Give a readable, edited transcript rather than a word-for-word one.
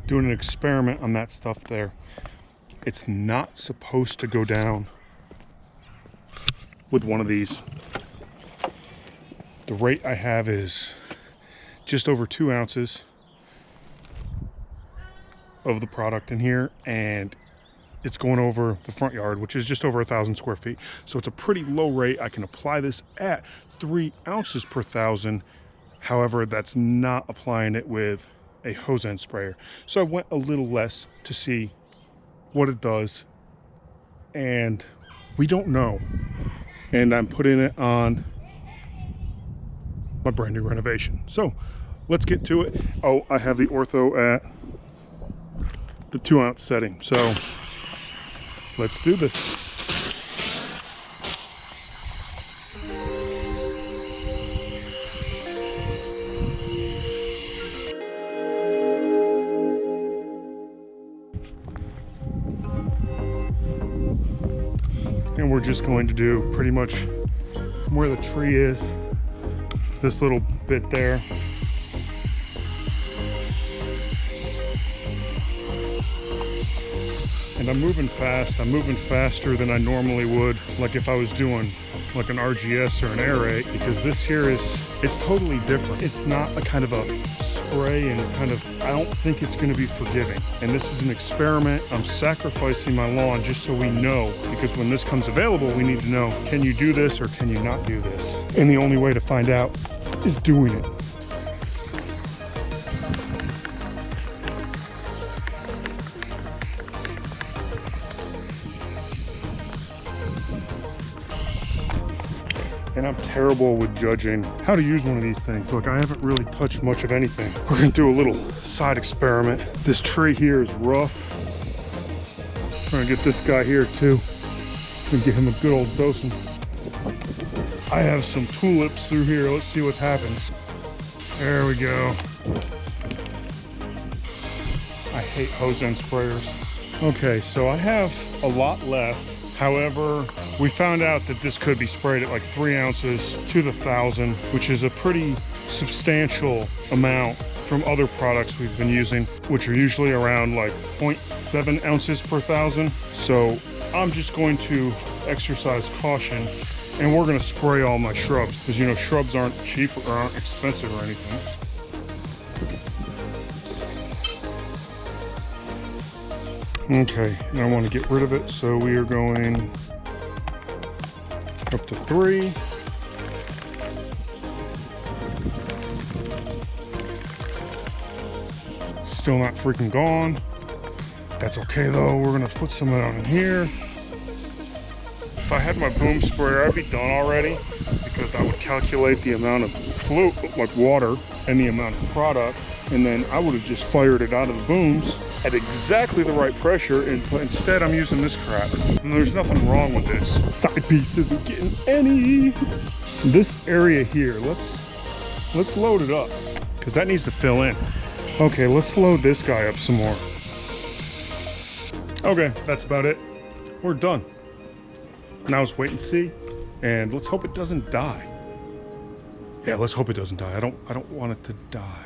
doing an experiment on that stuff there. It's not supposed to go down with one of these. The rate I have is just over 2 ounces of the product in here, and it's going over the front yard, which is just over 1,000 square feet. So it's a pretty low rate. I can apply this at 3 ounces per 1,000. However, that's not applying it with a hose end sprayer. So I went a little less to see what it does, and we don't know. And I'm putting it on my brand new renovation. So let's get to it. Oh, I have the Ortho at the 2 ounce setting. So let's do this. And we're just going to do pretty much where the tree is, this little bit there. And I'm moving fast. I'm moving faster than I normally would, like if I was doing like an RGS or an aerate, because this here it's totally different. It's not a kind of a spray, and kind of, I don't think it's going to be forgiving. And this is an experiment. I'm sacrificing my lawn just so we know, because when this comes available, we need to know, can you do this or can you not do this? And the only way to find out is doing it. And I'm terrible with judging how to use one of these things. Look, I haven't really touched much of anything. We're gonna do a little side experiment. This tree here is rough. Trying to get this guy here too, and get him a good old dosing. I have some tulips through here. Let's see what happens. There we go. I hate hose end sprayers. Okay, so I have a lot left. However, we found out that this could be sprayed at like 3 ounces to the 1,000, which is a pretty substantial amount from other products we've been using, which are usually around like 0.7 ounces per 1,000. So I'm just going to exercise caution, and we're gonna spray all my shrubs, because you know, shrubs aren't cheap or aren't expensive or anything. Okay, and I want to get rid of it, so we are going up to 3. Still not freaking gone. That's okay though. We're gonna put some out in here. If I had my boom sprayer, I'd be done already, because I would calculate the amount of fluid, like water, and the amount of product, and then I would have just fired it out of the booms at exactly the right pressure, but instead I'm using this crap. And there's nothing wrong with this. Side piece isn't getting any. This area here, let's load it up, because that needs to fill in. Okay, let's load this guy up some more. Okay, that's about it. We're done. Now let's wait and see, and let's hope it doesn't die. Yeah, let's hope it doesn't die. I don't want it to die.